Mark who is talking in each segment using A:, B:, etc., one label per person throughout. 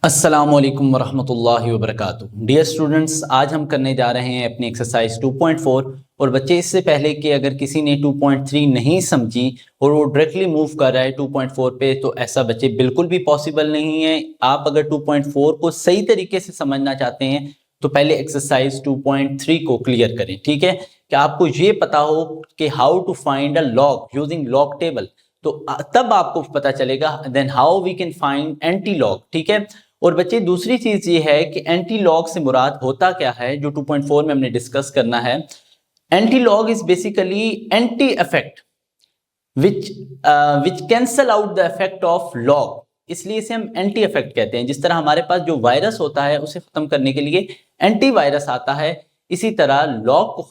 A: अस्सलाम वालेकुम वरहमतुल्लाहि वबरकातुहू। डियर स्टूडेंट्स, आज हम करने जा रहे हैं अपनी एक्सरसाइज 2.4। और बच्चे, इससे पहले कि अगर किसी ने 2.3 नहीं समझी और वो डायरेक्टली मूव कर रहा है 2.4 पे, तो ऐसा बच्चे बिल्कुल भी पॉसिबल नहीं है। आप अगर 2.4 को सही तरीके से समझना चाहते हैं तो पहले एक्सरसाइज 2.3 को क्लियर करें। ठीक है, कि आपको ये पता हो कि how to find a log using log table, तो तब आपको पता चलेगा then how we can find antilog. ठीक है, और बच्चे दूसरी चीज ये है कि एंटी लॉग से मुराद होता क्या है, जो 2.4 में हमने डिस्कस करना है। Anti log is basically anti effect which cancel out the effect of log, इसलिए इसे हम एंटी इफेक्ट कहते हैं। जिस तरह हमारे पास जो वायरस होता है उसे खत्म करने के लिए एंटी वायरस आता है, इसी तरह लॉग को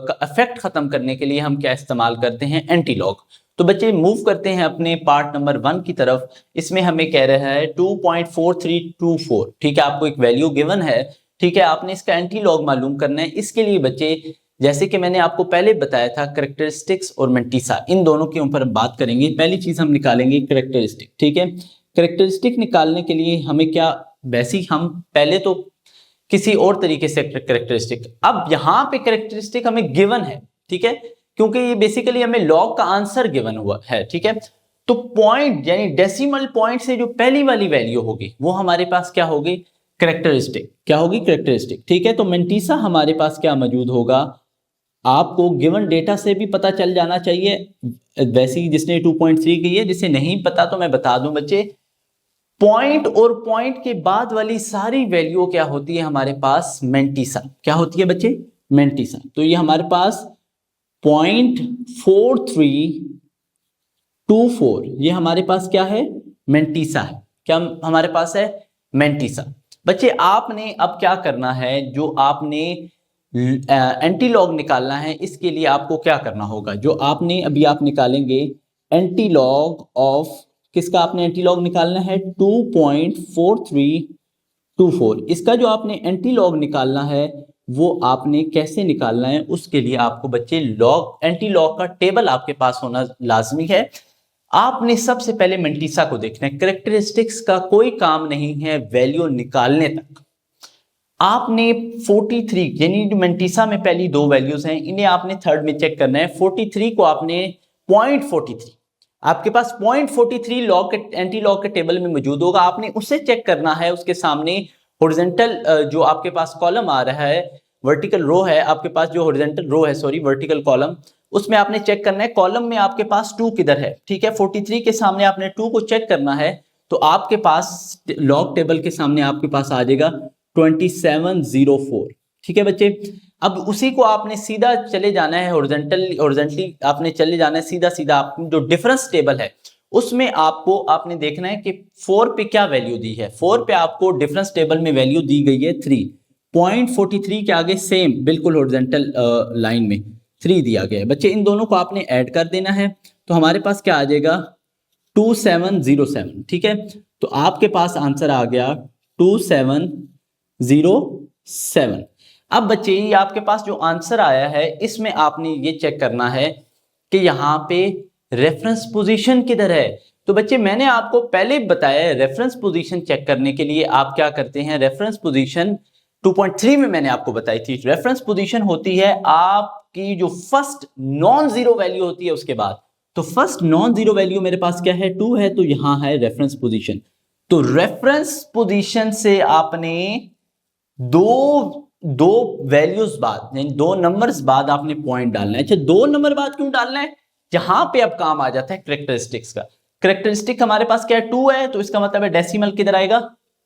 A: का इफेक्ट खत्म करने के लिए हम क्या इस्तेमाल करते हैं, एंटी लॉग। तो बच्चे मूव करते हैं अपने पार्ट नंबर 1 की तरफ। इसमें हमें कह रहा है 2.4324। ठीक है, आपको एक वैल्यू गिवन है। ठीक है, आपने इसका एंटी लॉग मालूम करना है। इसके लिए बच्चे, जैसे कि मैंने आपको पहले बताया था, करेक्टरिस्टिक्स और मेंटिसा, इन दोनों के ऊपर हम बात करेंगे। पहली चीज हम निकालेंगे करेक्टरिस्टिक। ठीक है, करेक्टरिस्टिक निकालने के लिए हमें क्या, वैसे हम पहले तो किसी और तरीके से करेक्टरिस्टिक, अब यहां पे करेक्टरिस्टिक हमें गिवन है। ठीक है, क्योंकि ये बेसिकली हमें लॉग का आंसर गिवन हुआ है। ठीक है, तो पॉइंट यानी डेसिमल पॉइंट से जो पहली वाली वैल्यू होगी वो हमारे पास क्या होगी, करेक्टरिस्टिक। क्या होगी, करेक्टरिस्टिक। ठीक है, तो मेंटिसा हमारे पास क्या मौजूद होगा, आपको गिवन डेटा से भी पता चल जाना चाहिए। वैसे ही जिसने 2.3 की है, जिसे नहीं पता तो मैं बता दूं बच्चे, पॉइंट और पॉइंट के बाद वाली सारी वैल्यू क्या होती है हमारे पास, मेंटिसा। क्या होती है बच्चे, मेंटिसा। तो ये हमारे पास 0.4324 ये हमारे पास क्या है, मेंटिसा है। क्या हमारे पास है, मेंटिसा। बच्चे आपने अब क्या करना है, जो आपने एंटी लॉग निकालना है, इसके लिए आपको क्या करना होगा, जो आपने अभी आप निकालेंगे एंटी लॉग ऑफ, किसका आपने एंटी लॉग निकालना है, 2.4324। इसका जो आपने एंटी लॉग निकालना है वो आपने कैसे निकालना है, उसके लिए आपको बच्चे लॉग, एंटी लॉग का टेबल आपके पास होना लाजमी है। आपने सबसे पहले मेंटिसा को देखना है। करेक्टरिस्टिक्स का कोई काम नहीं है वैल्यू निकालने तक। आपने 43 यानी जो मेंटिसा में पहली दो वैल्यूज हैं, इन्हें आपने थर्ड में चेक करना है। 43 को आपने 0.43, आपके पास 0.43 लॉग के एंटी लॉग के टेबल में मौजूद होगा, आपने उसे चेक करना है। उसके सामने हॉरिजॉन्टल जो आपके पास कॉलम आ रहा है, वर्टिकल रो है आपके पास, जो हॉरिजॉन्टल रो है, सॉरी वर्टिकल कॉलम, उसमें आपने चेक करना है कॉलम में आपके पास 2 किधर है। ठीक है, 43 के सामने आपने 2 को चेक करना है, तो आपके पास लॉग टेबल के सामने आपके पास आ जाएगा 2704। ठीक है बच्चे, अब उसी को आपने सीधा चले जाना है, हॉरिजॉन्टली आपने चले जाना है सीधा सीधा। आप जो डिफरेंस टेबल है उसमें आपने देखना है कि 4 पे क्या वैल्यू दी है। 4 पे आपको डिफरेंस टेबल में वैल्यू दी गई है 3। 0.43 के आगे सेम बिल्कुल हॉरिजॉन्टल लाइन में 3 दिया गया है। बच्चे इन दोनों को आपने ऐड कर देना है, तो हमारे पास क्या आ जाएगा, 2707। ठीक है, तो आपके पास आंसर आ गया 2707। अब बच्चे ये आपके पास जो आंसर आया है, इसमें आपने ये चेक करना है कि यहाँ पे रेफरेंस पोजीशन किधर है। तो बच्चे मैंने आपको पहले बताया, रेफरेंस पोजीशन चेक करने के लिए आप क्या करते हैं, रेफरेंस पोजीशन 2.3 में मैंने आपको बताई थी। रेफरेंस पोजीशन होती है आपकी जो फर्स्ट नॉन जीरो वैल्यू होती है उसके बाद। तो फर्स्ट नॉन जीरो वैल्यू मेरे पास क्या है, 2 है, तो यहां है रेफरेंस पोजीशन। तो रेफरेंस पोजीशन से आपने दो वैल्यूज बाद, यानी 2 नंबर्स बाद आपने पॉइंट डालना है। अच्छा, 2 नंबर बाद क्यों डालना है, जहां पे अब काम आ जाता है करेक्टरिस्टिक्स का। करेक्टरिस्टिक हमारे पास क्या है, 2 है, तो इसका मतलब है डेसिमल किधर आएगा,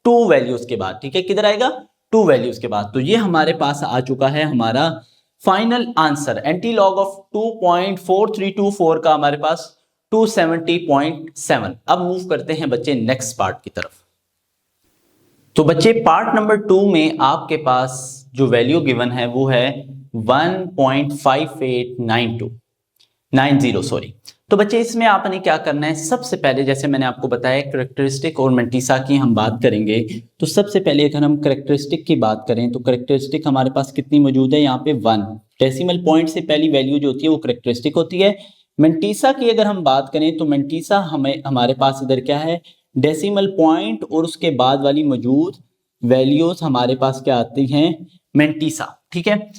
A: 2 वैल्यूज के बाद। ठीक है, किधर आएगा, 2 वैल्यूज के बाद। तो ये हमारे पास आ चुका है हमारा final answer. Anti log of 2.4324 का हमारे पास 270.7। अब मूव करते हैं बच्चे नेक्स्ट पार्ट की तरफ। तो बच्चे पार्ट नंबर 2 में आपके पास जो वैल्यू गिवन है वो है 1.5890 सॉरी। तो बच्चे इसमें आपने क्या करना है, सबसे पहले जैसे मैंने आपको बताया करेक्टरिस्टिक और मेंटिसा की हम बात करेंगे। तो सबसे पहले अगर हम करेक्टरिस्टिक की बात करें तो करेक्टरिस्टिक हमारे पास कितनी मौजूद है, यहाँ पे 1 डेसिमल पॉइंट से पहली वैल्यू जो होती है वो करेक्टरिस्टिक होती है। मेंटिसा की अगर हम बात करें तो मेंटिसा हमारे पास इधर क्या है, डेसिमल पॉइंट और उसके बाद वाली मौजूद वैल्यूज हमारे पास क्या आती हैं, मेंटिसा। ठीक है,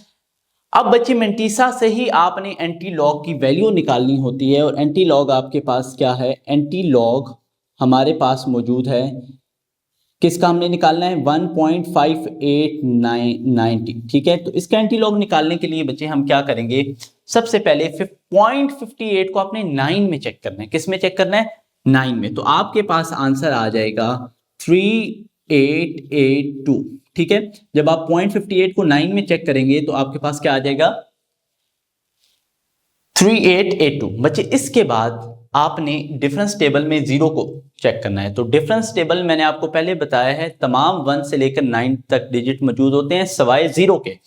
A: अब बच्चे मेंटिसा से ही आपने एंटी लॉग की वैल्यू निकालनी होती है, और एंटी लॉग आपके पास क्या है, एंटी लॉग हमारे पास मौजूद है, किसका हमने निकालना है, 1.5890। ठीक है, तो इसका एंटी लॉग निकालने के लिए बच्चे हम क्या करेंगे, सबसे पहले 0.58 को आपने 9 में चेक करना है। किस में चेक करना है, 9 में। तो आपके पास आंसर आ जाएगा 3882। ठीक है, जब आप 0.58 को 9 में चेक करेंगे तो आपके पास क्या आ जाएगा, 3882। बच्चे इसके बाद आपने डिफरेंस टेबल में 0 को चेक करना है। तो डिफरेंस टेबल मैंने आपको पहले बताया है, तमाम 1 से लेकर 9 तक डिजिट मौजूद होते हैं सवाए 0 के।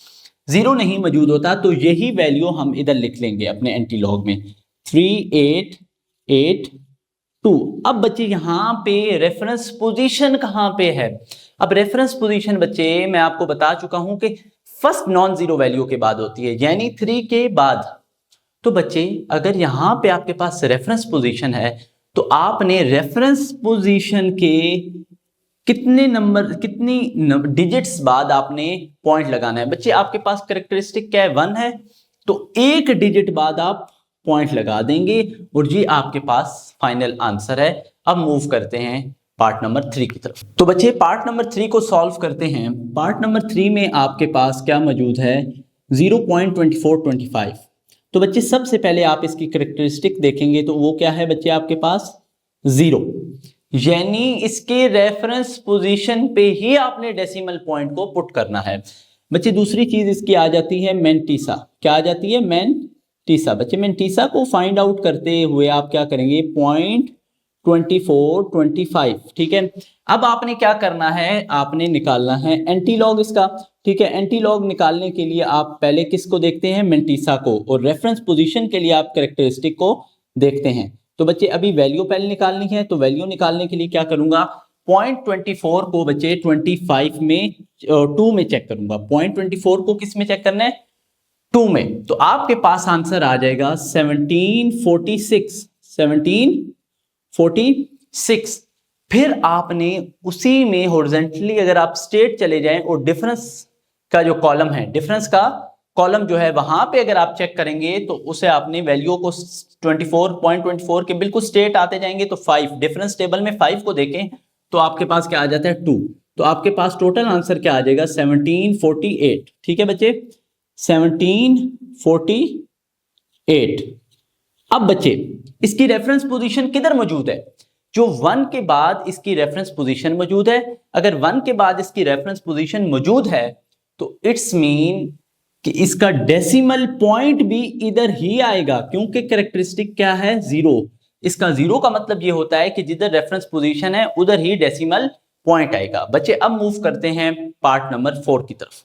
A: 0 नहीं मौजूद होता तो यही वैल्यू हम इधर लिख लेंगे अपने एंटी लॉग में, 3882। अब बच्चे यहाँ पे रेफरेंस पोजीशन कहाँ पे है, अब रेफरेंस पोजीशन बच्चे मैं आपको बता चुका हूं कि फर्स्ट नॉन जीरो वैल्यू के बाद होती है, यानी 3 के बाद। तो बच्चे अगर यहां पे आपके पास रेफरेंस पोजीशन है तो आपने रेफरेंस पोजीशन के कितने नंबर, कितनी डिजिट्स बाद आपने पॉइंट लगाना है। बच्चे आपके पास कैरेक्टरिस्टिक क्या है, 1 है, तो एक डिजिट बाद आप पॉइंट लगा देंगे और ये आपके पास फाइनल आंसर है। अब मूव करते हैं पार्ट नंबर 3 की तरफ। तो बच्चे पार्ट नंबर 3 को सॉल्व करते हैं। पार्ट नंबर 3 में आपके पास क्या मौजूद है, 0.2425। तो बच्चे सबसे पहले आप इसकी कैरेक्टरिस्टिक देखेंगे तो वो क्या है बच्चे, आपके पास 0, यानी इसके रेफरेंस पोजीशन पे ही आपने डेसिमल पॉइंट को पुट करना है। बच्चे दूसरी चीज इसकी आ जाती है मेंटिसा। क्या आ जाती है, मेंटिसा। बच्चे मेंटिसा को फाइंड आउट करते हुए आप क्या करेंगे, 0.2425। ठीक है, अब आपने क्या करना है, आपने निकालना है एंटी लॉग इसका। ठीक है, एंटी लॉग निकालने के लिए आप पहले किसको देखते हैं, मेंटिसा को, और रेफरेंस पोजीशन के लिए आप कैरेक्टरिस्टिक को देखते हैं। तो बच्चे अभी वैल्यू पहले निकालनी है, तो वैल्यू निकालने के लिए क्या करूंगा, 0.24 को बच्चे 25 में 2 में चेक करूंगा। 0.24 को किस में चेक करना है, 2 में। तो आपके पास आंसर आ जाएगा 1746। फिर आपने उसी में हॉरिजॉन्टली अगर आप स्ट्रेट चले जाएं और डिफरेंस का जो कॉलम है, डिफरेंस का कॉलम जो है वहां पे अगर आप चेक करेंगे तो उसे आपने वैल्यू को 0.24 के बिल्कुल स्ट्रेट आते जाएंगे तो 5, डिफरेंस टेबल में 5 को देखें तो आपके पास क्या आ जाता है, 2। तो आपके पास टोटल आंसर क्या आ जाएगा, 1748। ठीक है बच्चे, 1748। अब बच्चे इसकी रेफरेंस पोजीशन किधर मौजूद है, जो 1 के बाद इसकी रेफरेंस पोजीशन मौजूद है। अगर 1 के बाद इसकी रेफरेंस पोजीशन मौजूद है तो इट्स मीन कि इसका डेसिमल पॉइंट भी इधर ही आएगा, क्योंकि कैरेक्टरिस्टिक क्या है, 0। इसका 0 का मतलब ये होता है कि जिधर रेफरेंस पोजीशन है उधर ही डेसिमल पॉइंट आएगा। बच्चे अब मूव करते हैं पार्ट नंबर 4 की तरफ।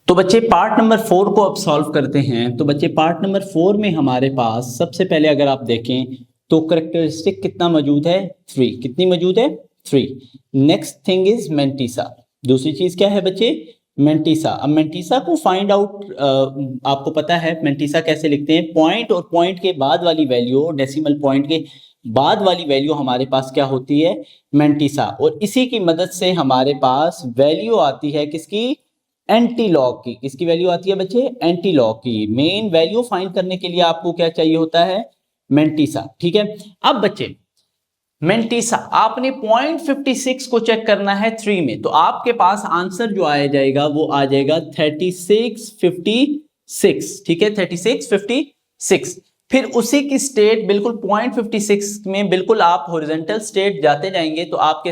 A: तो बच्चे पार्ट नंबर 4 को अब सॉल्व करते हैं। तो बच्चे पार्ट नंबर 4 में हमारे पास सबसे पहले अगर आप देखें तो कैरेक्टरिस्टिक कितना मौजूद है, 3। कितनी मौजूद है, 3। Next thing is mantissa. दूसरी चीज क्या है बच्चे, मेंटिसा। अब मेंटिसा को फाइंड आउट आपको पता है मेंटिसा कैसे लिखते हैं, पॉइंट और पॉइंट के बाद वाली वैल्यू, डेसिमल पॉइंट के बाद वाली वैल्यू हमारे पास क्या होती है, मेंटिसा। और इसी की मदद से हमारे पास वैल्यू आती है किसकी, एंटी लॉग की। किसकी वैल्यू आती है बच्चे, एंटी लॉग की। मेन वैल्यू फाइंड करने के लिए आपको क्या चाहिए होता है, मेंटिसा। ठीक है, अब बच्चे मेंटिसा आपने 0.56 को चेक करना है 3 में, तो आपके पास आंसर जो आ जाएगा वो आ जाएगा 3656। ठीक है, 3656। फिर उसी की स्टेट बिल्कुल 0.56 में बिल्कुल आप हॉरिजॉन्टल स्टेट जाते जाएंगे तो आपके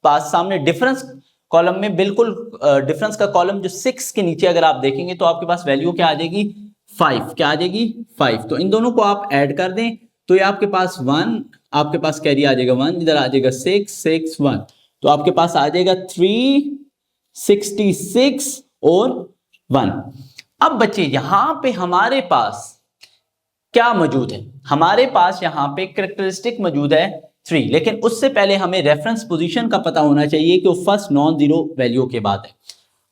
A: पास सामने डिफरेंस कॉलम में बिल्कुल डिफरेंस का कॉलम जो 6 के नीचे अगर आप देखेंगे तो आपके पास वैल्यू क्या आ जाएगी, 5। क्या आ जाएगी, 5। तो इन दोनों को आप ऐड कर दें तो ये आपके पास 1, आपके पास कैरी आ जाएगा 1, इधर आ जाएगा 6, 6, 1। तो आपके पास आ जाएगा 366 और 1। अब बच्चे यहां पे हमारे पास क्या मौजूद है, हमारे पास यहां पे कैरेक्टरिस्टिक मौजूद है 3, लेकिन उससे पहले हमें रेफरेंस पोजीशन का पता होना चाहिए कि वो फर्स्ट नॉन जीरो वैल्यू के बाद है।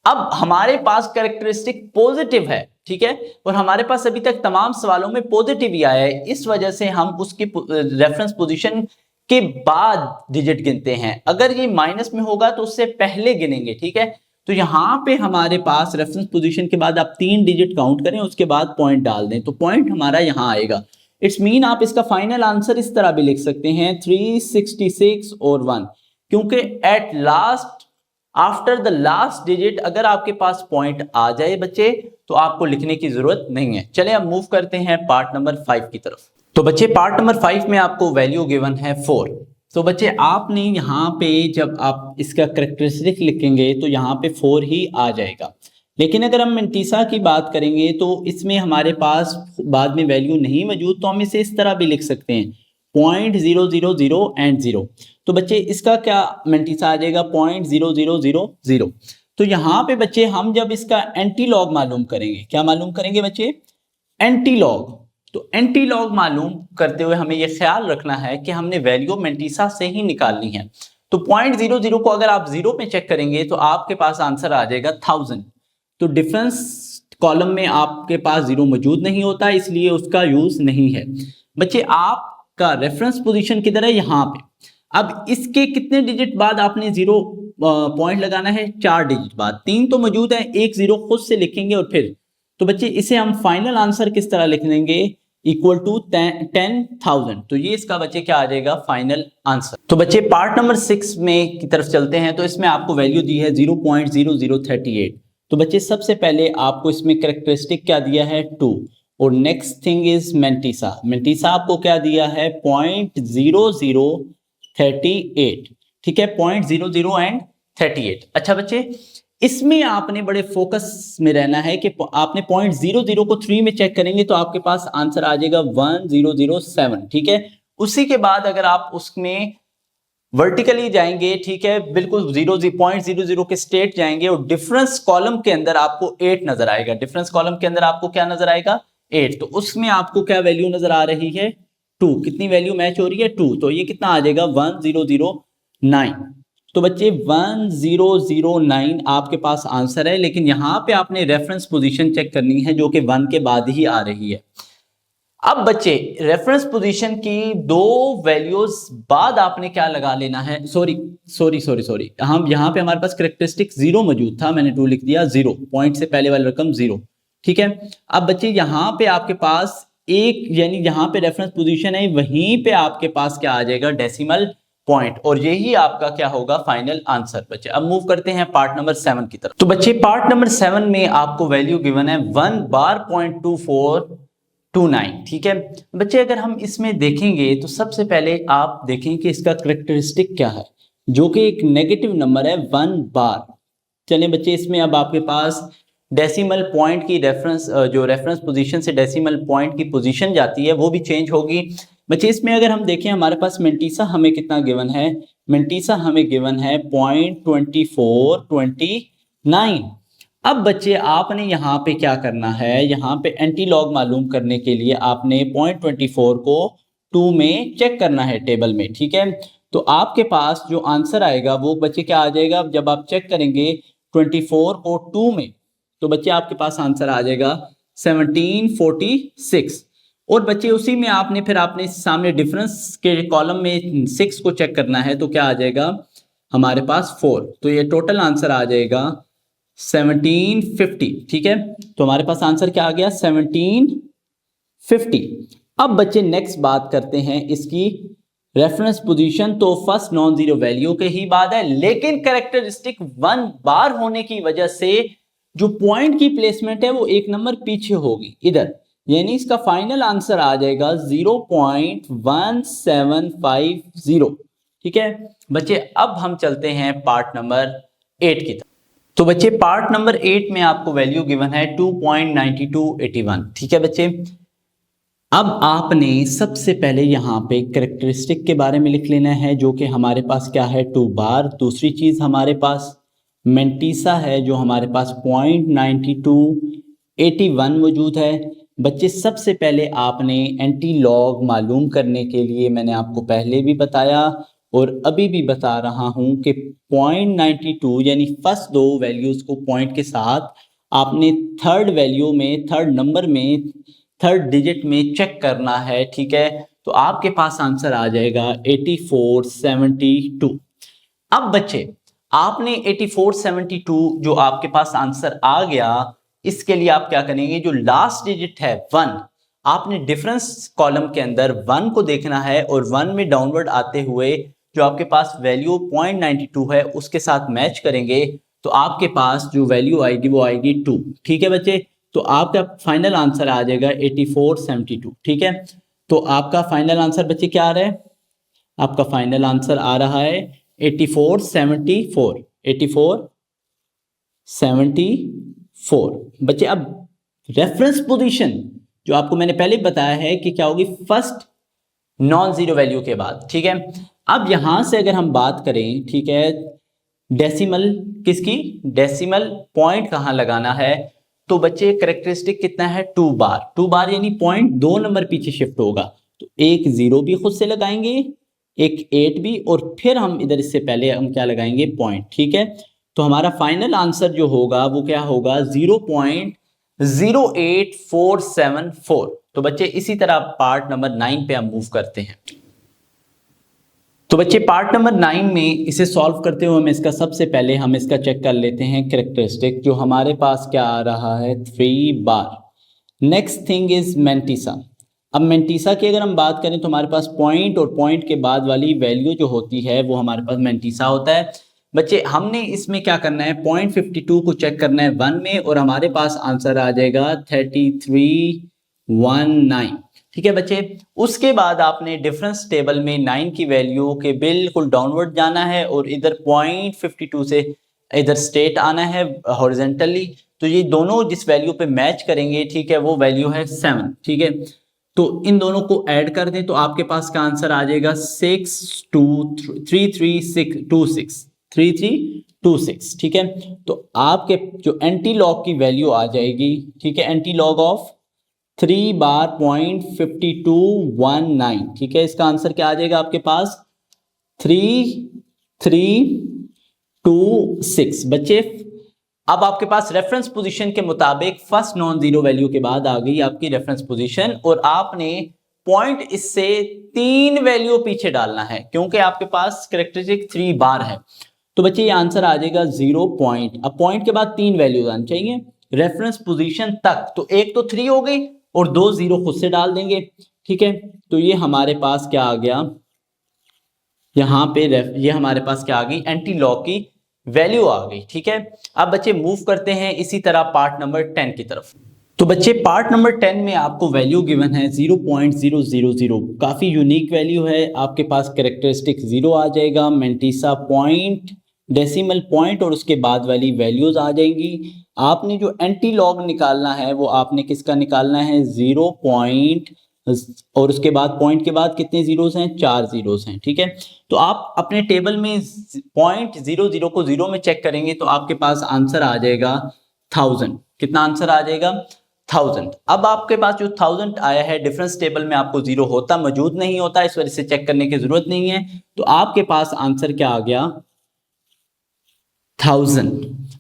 A: अब हमारे पास कैरेक्टरिस्टिक पॉजिटिव है, ठीक है, और हमारे पास अभी तक तमाम सवालों में पॉजिटिव ही आया है, इस वजह से हम उसकी रेफरेंस पोजीशन के बाद डिजिट गिनते हैं। अगर ये माइनस में होगा तो उससे पहले गिनेंगे, ठीक है। तो यहाँ पे हमारे पास रेफरेंस पोजीशन के बाद आप 3 डिजिट काउंट करें, उसके बाद पॉइंट डाल दें, तो पॉइंट हमारा यहाँ आएगा। इट्स मीन आप इसका फाइनल आंसर इस तरह भी लिख सकते हैं 366 और 1, क्योंकि at last after the last digit अगर आपके पास पॉइंट आ जाए बच्चे तो आपको लिखने की जरूरत नहीं है। चले अब मूव करते हैं पार्ट नंबर 5 की तरफ। तो बच्चे पार्ट नंबर 5 में आपको वैल्यू गिवन है 4। तो बच्चे आपने यहाँ पे जब आप इसका करेक्टरिस्टिक लिखेंगे तो यहाँ पे 4 ही आ जाएगा। लेकिन अगर हम मेंटिसा की बात करेंगे तो इसमें हमारे पास बाद में वैल्यू नहीं मौजूद, तो हम इसे इस तरह भी लिख सकते हैं 0.000 एंड 0। तो बच्चे इसका क्या मेंटिसा आ जाएगा 0.0000। तो यहाँ पे बच्चे हम जब इसका एंटी लॉग मालूम करेंगे, क्या मालूम करेंगे बच्चे, एंटी लॉग। तो एंटी लॉग मालूम करते हुए हमें यह ख्याल रखना है कि हमने वैल्यू मेंटिसा से ही निकालनी है। तो 0.00 को अगर आप 0 पे चेक करेंगे तो आपके पास आंसर आ जाएगा 1000। तो डिफरेंस कॉलम में आपके पास 0 मौजूद नहीं होता, इसलिए उसका यूज नहीं है। बच्चे आपका रेफरेंस पोजीशन किधर है, यहाँ पे। अब इसके कितने डिजिट बाद आपने 0 पॉइंट लगाना है, 4 डिजिट बाद। 3 तो मौजूद है, 1 0 खुद से लिखेंगे और फिर। तो बच्चे इसे हम फाइनल आंसर किस तरह लिख लेंगे, इक्वल टू 10,000। तो ये इसका बच्चे क्या आ जाएगा फाइनल आंसर। तो बच्चे पार्ट नंबर 6 में की तरफ चलते हैं। तो इसमें आपको वैल्यू दी है 0.0038। तो बच्चे सबसे पहले आपको इसमें कैरेक्टरिस्टिक क्या दिया है 2, और next thing is mantissa. Mantissa आपको क्या दिया है 0.0038, ठीक है, 0.00 एंड 38। अच्छा बच्चे इसमें आपने बड़े फोकस में रहना है कि आपने 0.00 को 3 में चेक करेंगे तो आपके पास आंसर आ जाएगा 1007, ठीक है। उसी के बाद अगर आप उसमें वर्टिकली जाएंगे, ठीक है, बिल्कुल 0.00 के स्टेट जाएंगे और डिफरेंस कॉलम के अंदर आपको 8 नजर आएगा। डिफरेंस कॉलम के अंदर आपको क्या नजर आएगा 8। तो उसमें आपको क्या वैल्यू नजर आ रही है 2। कितनी वैल्यू मैच हो रही है 2। तो ये कितना आ जाएगा 1009। तो बच्चे 1009 आपके पास आंसर है, लेकिन यहां पे आपने रेफरेंस पोजीशन चेक करनी है जो कि 1 के बाद ही आ रही है। अब बच्चे रेफरेंस पोजीशन की 2 वैल्यूज बाद आपने क्या लगा लेना है, सॉरी हम यहां पे हमारे पास कैरेक्टरिस्टिक 0 मौजूद था, मैंने 2 लिख दिया, 0 पॉइंट से पहले वाली रकम 0, ठीक है। अब बच्चे यहां पे आपके पास एक, यानी जहां पे रेफरेंस पोजीशन है वहीं पे आपके पास क्या आ जाएगा डेसिमल पॉइंट, और यही आपका क्या होगा फाइनल आंसर। बच्चे अब मूव करते हैं पार्ट नंबर 7 की तरफ। तो बच्चे पार्ट नंबर 7 में आपको वैल्यू गिवन है 1/.2429, ठीक है। बच्चे अगर हम इसमें देखेंगे तो सबसे पहले आप देखें कि इसका कैरेक्टरिस्टिक क्या है, जो कि एक नेगेटिव नंबर है 1 बार। चलें बच्चे इसमें अब आपके पास डेसिमल पॉइंट की जो रेफरेंस पोजीशन से डेसिमल पॉइंट की पोजीशन जाती है वो भी चेंज होगी। बच्चे इसमें अगर हम देखें हमारे पास मेंटिसा हमें कितना गिवन है, मेंटिसा हमें गिवन है 0.2429। अब बच्चे आपने यहाँ पे क्या करना है, यहाँ पे एंटी लॉग मालूम करने के लिए आपने 0.24 को 2 में चेक करना है टेबल में, ठीक है। तो आपके पास जो आंसर आएगा वो बच्चे क्या आ जाएगा, जब आप चेक करेंगे 24 को 2 में तो बच्चे आपके पास आंसर आ जाएगा 1746। और बच्चे उसी में आपने फिर आपने सामने डिफरेंस के कॉलम में 6 को चेक करना है, तो क्या आ जाएगा हमारे पास 4। तो ये टोटल आंसर आ जाएगा 1750, ठीक है। तो हमारे पास आंसर क्या आ गया 1750। अब बच्चे नेक्स्ट बात करते हैं इसकी रेफरेंस पोजीशन। तो फर्स्ट नॉन जीरो वैल्यू के ही बाद है, लेकिन कैरेक्टरिस्टिक 1 बार होने की वजह से जो पॉइंट की प्लेसमेंट है वो एक नंबर पीछे होगी इधर, यानी इसका फाइनल आंसर आ जाएगा 0.1750, ठीक है। बच्चे अब हम चलते हैं पार्ट नंबर 8 की तरफ। तो बच्चे पार्ट नंबर 8 में आपको वैल्यू गिवन है 2.9281, ठीक है बच्चे। अब आपने सबसे पहले यहाँ पे कैरेक्टरिस्टिक के बारे में लिख लेना है, जो कि हमारे पास क्या है 2 बार। दूसरी चीज हमारे पास मेंटिसा है जो हमारे पास 0.9281 मौजूद है। बच्चे सबसे पहले आपने एंटी लॉग मालूम करने के लिए मैंने आपको पहले भी बताया और अभी भी बता रहा हूं कि 0.92 यानी फर्स्ट 2 वैल्यूज को पॉइंट के साथ आपने थर्ड वैल्यू में, थर्ड नंबर में, थर्ड डिजिट में चेक करना है, ठीक है। तो तो आपके पास आंसर आ जाएगा 8472। अब बच्चे आपने 8472 जो आपके पास आंसर आ गया, इसके लिए आप क्या करेंगे, जो लास्ट डिजिट है 1, आपने डिफरेंस कॉलम के अंदर 1 को देखना है और 1 में डाउनवर्ड आते हुए जो आपके पास वैल्यू 0.92 है उसके साथ मैच करेंगे, तो आपके पास जो वैल्यू आएगी वो आएगी 2। ठीक है बच्चे, तो आपका फाइनल आंसर आ जाएगा 8472। ठीक है, तो आपका फाइनल आंसर बच्चे क्या आ रहा है, आपका फाइनल आंसर आ रहा है 8474। 8474 बच्चे। अब रेफरेंस पोजीशन जो आपको मैंने पहले बताया है कि क्या होगी, फर्स्ट नॉन जीरो वैल्यू के बाद। ठीक है, अब यहां से अगर हम बात करें, ठीक है, डेसिमल किसकी, डेसिमल पॉइंट कहां लगाना है, तो बच्चे करेक्टरिस्टिक कितना है 2 बार। 2 बार यानी पॉइंट 2 नंबर पीछे शिफ्ट होगा, तो एक 0 भी खुद से लगाएंगे, एक 8 भी, और फिर हम इधर इससे पहले हम क्या लगाएंगे, पॉइंट। ठीक है, तो हमारा फाइनल आंसर जो होगा वो क्या होगा, 0.08474। तो बच्चे इसी तरह पार्ट नंबर 9 पे हम मूव करते हैं। तो बच्चे पार्ट नंबर 9 में इसे सॉल्व करते हुए हम इसका सबसे पहले हम इसका चेक कर लेते हैं कैरेक्टरिस्टिक, जो हमारे पास क्या आ रहा है 3 बार। Next thing is mantissa. अब मेंटिसा की अगर हम बात करें तो हमारे पास पॉइंट और पॉइंट के बाद वाली वैल्यू जो होती है वो हमारे पास मेंटिसा होता है। बच्चे हमने इसमें क्या करना है, 0.52 को चेक करना है 1 में, और हमारे पास आंसर आ जाएगा 3319। ठीक है बच्चे, उसके बाद आपने डिफरेंस टेबल में 9 की वैल्यू के बिल्कुल डाउनवर्ड जाना है और इधर 0.52 से इधर स्ट्रेट आना है हॉरिजॉन्टली। तो ये दोनों जिस वैल्यू पे मैच करेंगे, ठीक है, वो वैल्यू है 7। ठीक है, तो इन दोनों को ऐड कर दें तो आपके पास का आंसर आ जाएगा 3326। ठीक है, तो आपके जो एंटी लॉग की वैल्यू आ जाएगी, ठीक है, एंटी लॉग ऑफ 3 बार 0.5219। ठीक है, इसका आंसर क्या आ जाएगा आपके पास 3326। बच्चे अब आपके पास रेफरेंस पोजीशन के मुताबिक फर्स्ट नॉन जीरो वैल्यू के बाद आ गई आपकी रेफरेंस पोजीशन, और आपने पॉइंट इससे 3 वैल्यू पीछे डालना है क्योंकि आपके पास कैरेक्टरिस्टिक 3 बार है। तो बच्चे ये आंसर आ जाएगा 0 पॉइंट। अब पॉइंट के बाद 3 वैल्यूज आनी चाहिए रेफरेंस पोजीशन तक, तो एक तो 3 हो गई और 2 0 खुद से डाल देंगे। ठीक है, तो ये हमारे पास क्या आ गया, यहाँ पे ये हमारे पास क्या आ गई, एंटी लॉग की वैल्यू आ गई। ठीक है, अब बच्चे मूव करते हैं इसी तरह पार्ट नंबर 10 की तरफ। तो बच्चे पार्ट नंबर 10 में आपको वैल्यू गिवन है 0.000। काफी यूनिक वैल्यू है, आपके पास कैरेक्टरिस्टिक 0 आ जाएगा, मेंटिसा पॉइंट, डेसिमल पॉइंट और उसके बाद वाली वैल्यूज आ जाएंगी। आपने जो एंटी लॉग निकालना है वो आपने किसका निकालना है, 0 पॉइंट, और उसके बाद पॉइंट के बाद कितने जीरोस हैं, 4 जीरोस हैं। ठीक है, तो आप अपने टेबल में 0.00 को 0 में चेक करेंगे तो आपके पास आंसर आ जाएगा 1000। कितना आंसर आ जाएगा, 1000। अब आपके पास जो 1000 आया है डिफरेंस टेबल में आपको 0 होता मौजूद नहीं होता, इस वजह से चेक करने की जरूरत नहीं है। तो आपके पास आंसर क्या आ गया, 1000।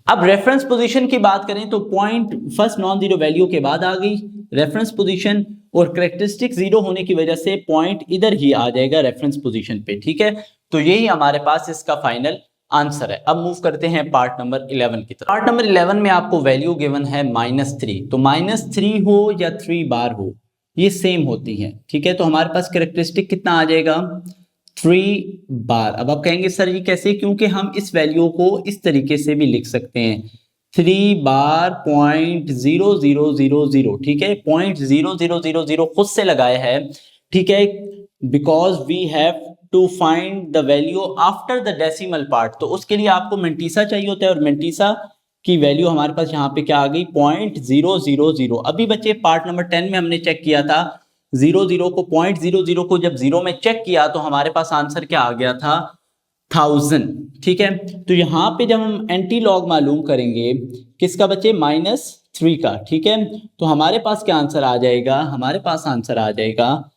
A: अब रेफरेंस पोजीशन की बात करें तो point first non zero value के बाद आ गई रेफरेंस पोजीशन, और कैरेक्टरिस्टिक 0 होने की वजह से पॉइंट इधर ही आ जाएगा रेफरेंस पोजीशन पे। ठीक है, तो यही हमारे पास इसका फाइनल आंसर है। अब मूव करते हैं पार्ट नंबर 11 की तरफ। पार्ट नंबर 11 में आपको वैल्यू गिवन है -3। तो -3 हो या 3 बार हो ये सेम होती है। ठीक है, तो हमारे पास कैरेक्टरिस्टिक कितना आ जाएगा, 3 बार। अब आप कहेंगे सर ये कैसे, क्योंकि हम इस वैल्यू को इस तरीके से भी लिख सकते हैं 3 बार 0.0000। ठीक है, 0.0000 खुद से लगाया है। ठीक है, because we have to find the value after the decimal part, तो उसके लिए आपको मेंटिसा चाहिए होता है, और मेंटिसा की वैल्यू हमारे पास यहाँ पे क्या आ गई, 0.000। अभी बच्चे पार्ट नंबर 10 में हमने चेक किया था 0.00 को जब 0 में चेक किया तो हमारे पास आंसर क्या आ गया था, 1000। ठीक है, तो यहाँ पे जब हम एंटी लॉग मालूम करेंगे किसका बच्चे, -3 का। ठीक है, तो हमारे पास क्या आंसर आ जाएगा, हमारे पास आंसर आ जाएगा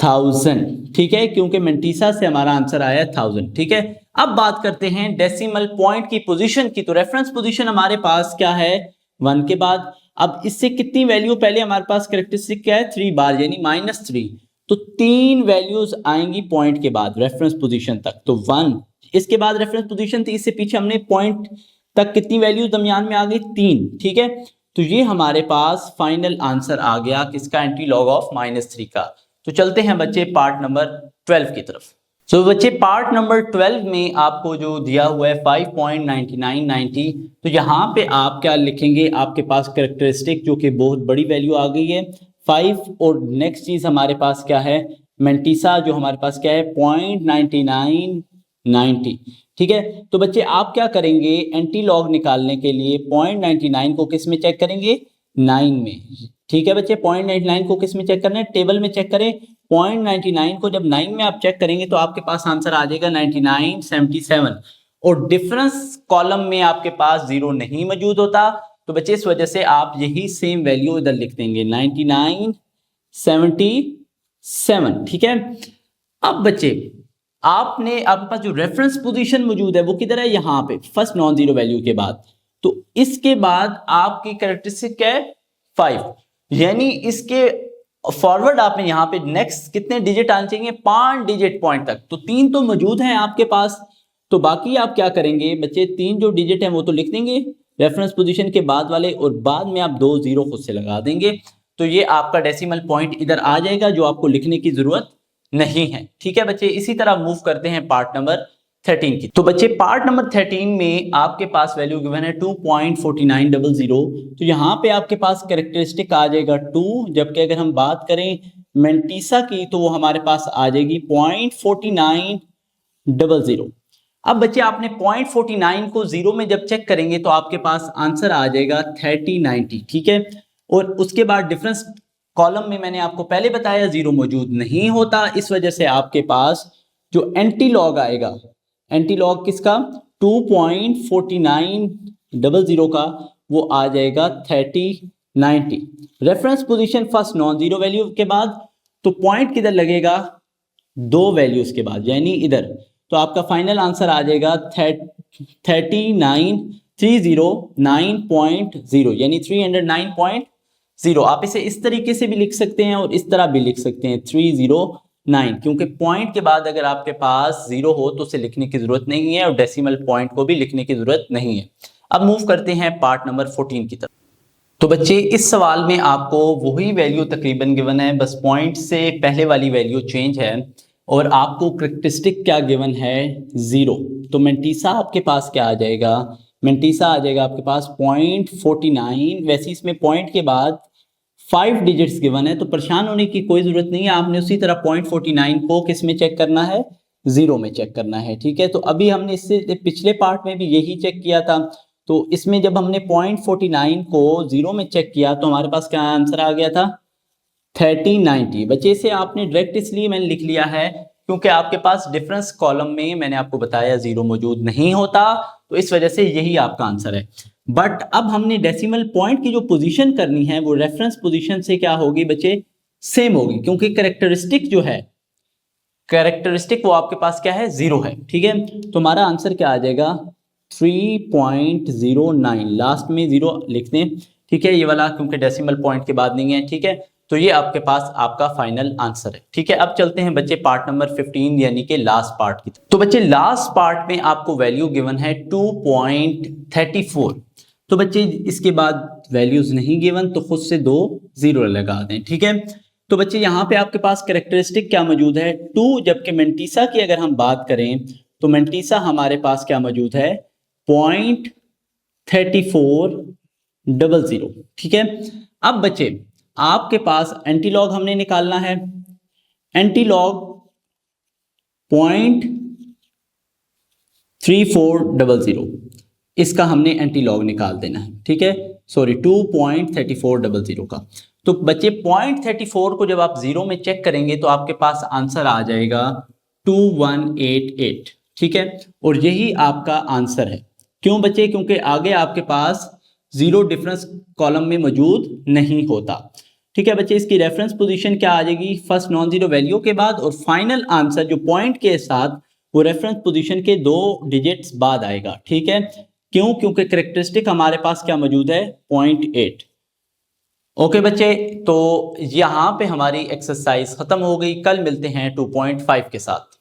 A: 1000। ठीक है, क्योंकि मेंटिसा से हमारा आंसर आया 1000। ठीक है, अब बात करते हैं डेसिमल पॉइंट की पोजीशन की। तो रेफरेंस पोजीशन हमारे पास क्या है, 1 के बाद। अब इससे कितनी वैल्यू पहले हमारे पास कैरेक्टरिस्टिक क्या है, 3 बार यानी -3। तो 3 वैल्यूज आएंगी पॉइंट के बाद रेफरेंस पोजीशन तक। तो 1, इसके बाद रेफरेंस पोजीशन थी, इससे पीछे हमने पॉइंट तक कितनी वैल्यूज दरमियान में आ गई 3, ठीक है। तो ये हमारे पास फाइनल आंसर आ गया किसका, एंटी लॉग ऑफ -3 का। तो चलते हैं बच्चे पार्ट नंबर 12 की तरफ। तो बच्चे पार्ट नंबर 12 में आपको जो दिया हुआ है 5.9990, तो यहाँ पे आप क्या लिखेंगे, आपके पास कैरेक्टरिस्टिक जो कि बहुत बड़ी वैल्यू आ गई है 5, और नेक्स्ट चीज हमारे पास क्या है, मेंटिसा जो हमारे पास क्या है 0.9990, ठीक है। तो बच्चे आप क्या करेंगे, एंटी लॉग निकालने के लिए 0.99 को किस में चेक करेंगे, 9 में, ठीक है बच्चे। 0.99 को किस में चेक करना है, टेबल में चेक करें। 0.99 को जब 9 में आप चेक करेंगे तो आपके पास आंसर आ जाएगा 9977, और डिफरेंस कॉलम में आपके पास 0 नहीं मौजूद होता। तो बच्चे इस वजह से आप यही सेम वैल्यू इधर लिख देंगे 9977, ठीक है। अब बच्चे आपने आपके पास जो रेफरेंस पोजीशन मौजूद है वो किधर है, यहाँ पे फर्स्ट नॉन जीरो वैल्यू के बाद। तो इसके बाद आपकी कैरेक्टरिस्टिक क्या है 5, यानी इसके फॉरवर्ड आपने यहाँ पे नेक्स्ट कितने डिजिट आने चाहिए, 5 डिजिट पॉइंट तक। तो 3 तो मौजूद हैं आपके पास, तो बाकी आप क्या करेंगे बच्चे, 3 जो डिजिट हैं वो तो लिख देंगे रेफरेंस पोजीशन के बाद वाले, और बाद में आप 2 जीरो खुद से लगा देंगे। तो ये आपका डेसिमल पॉइंट इधर आ जाएगा जो आपको लिखने की जरूरत नहीं है, ठीक है बच्चे। इसी तरह मूव करते हैं पार्ट नंबर 13 की। तो बच्चे पार्ट नंबर 13 में आपके पास वैल्यू गिवन है 2.4900, तो यहाँ पे आपके पास कैरेक्टरिस्टिक आ जाएगा 2, जबकि अगर हम बात करें मेंटिसा की तो वो हमारे पास आ जाएगी 0.4900। अब बच्चे आपने 0.49 को 0 में जब चेक करेंगे तो आपके पास आंसर आ जाएगा 3090, ठीक है। और उसके बाद डिफरेंस कॉलम में मैंने आपको पहले बताया 0 मौजूद नहीं होता, इस वजह से आपके पास जो एंटी लॉग आएगा, एंटी लॉग किसका 2.4900 का, वो आ जाएगा 3090। Reference position first non zero value के बाद, तो पॉइंट किधर लगेगा, 2 वैल्यूज के बाद, यानी इधर। तो आपका फाइनल आंसर आ जाएगा 309.0, यानी 309.0। आप इसे इस तरीके से भी लिख सकते हैं और इस तरह भी लिख सकते हैं 309, क्योंकि पॉइंट के बाद अगर आपके पास 0 हो तो उसे लिखने की जरूरत नहीं है, और डेसिमल पॉइंट को भी लिखने की जरूरत नहीं है। अब मूव करते हैं पार्ट नंबर 14 की तरफ। तो बच्चे इस सवाल में आपको वही वैल्यू तकरीबन गिवन है, बस पॉइंट से पहले वाली वैल्यू चेंज है, और आपको कैरेक्टरिस्टिक क्या गिवन है 0। तो मेंटिसा आपके पास क्या आ जाएगा, मेंटिसा आ जाएगा आपके पास 0.49। वैसे इसमें पॉइंट के बाद 5 डिजिट्स गिवन है, तो परेशान होने की कोई जरूरत नहीं है। आपने उसी तरह 0.49 को किस में चेक करना है, 0 में चेक करना है, ठीक है। तो अभी हमने इससे पिछले पार्ट में भी यही चेक किया था। तो इसमें जब हमने 0.49 को 0 में चेक किया तो हमारे पास क्या आंसर आ गया था 3090। बच्चे से आपने डायरेक्ट इसलिए मैंने लिख लिया है क्योंकि आपके पास डिफरेंस कॉलम में मैंने आपको बताया 0 मौजूद नहीं होता, तो इस वजह से यही आपका आंसर है। बट अब हमने डेसिमल पॉइंट की जो पोजीशन करनी है वो रेफरेंस पोजीशन से क्या होगी बच्चे, सेम होगी, क्योंकि कैरेक्टरिस्टिक जो है, कैरेक्टरिस्टिक वो आपके पास क्या है 0 है, ठीक है। तो हमारा आंसर क्या आ जाएगा 3.09, लास्ट में 0 लिख दें, ठीक है, ये वाला, क्योंकि डेसिमल पॉइंट के बाद नहीं है, ठीक है। तो ये आपके पास आपका फाइनल आंसर है, ठीक है। अब चलते हैं बच्चे पार्ट नंबर 15 यानी कि लास्ट पार्ट की। तो बच्चे लास्ट पार्ट में आपको वैल्यू गिवन है 2.34। तो बच्चे इसके बाद वैल्यूज नहीं गिवन तो खुद से 2 0 लगा दें, ठीक है। तो बच्चे यहाँ पे आपके पास कैरेक्टरिस्टिक क्या मौजूद है 2, जबकि मेंटिसा की अगर हम बात करें तो मेंटिसा हमारे पास क्या मौजूद है 0.3400, ठीक है। अब बच्चे आपके पास एंटीलॉग हमने निकालना है, एंटीलॉग 0.3400, इसका हमने एंटीलॉग निकाल देना है, ठीक है, सॉरी 2.3400 का। तो बच्चे 0.34 को जब आप 0 में चेक करेंगे तो आपके पास आंसर आ जाएगा 2188, ठीक है। और यही आपका आंसर है। क्यों बच्चे, क्योंकि आगे आपके पास 0 डिफरेंस कॉलम में मौजूद नहीं होता, ठीक है बच्चे। इसकी रेफरेंस पोजीशन क्या आ जाएगी फर्स्ट नॉन जीरो वैल्यू के बाद, और फाइनल आंसर जो पॉइंट के साथ वो रेफरेंस पोजीशन के 2 डिजिट्स बाद आएगा, ठीक है। क्यों, क्योंकि कैरेक्टरिस्टिक हमारे पास क्या मौजूद है 0.8, ओके बच्चे, तो यहाँ पे हमारी एक्सरसाइज खत्म हो गई। कल मिलते हैं 2.5 के साथ।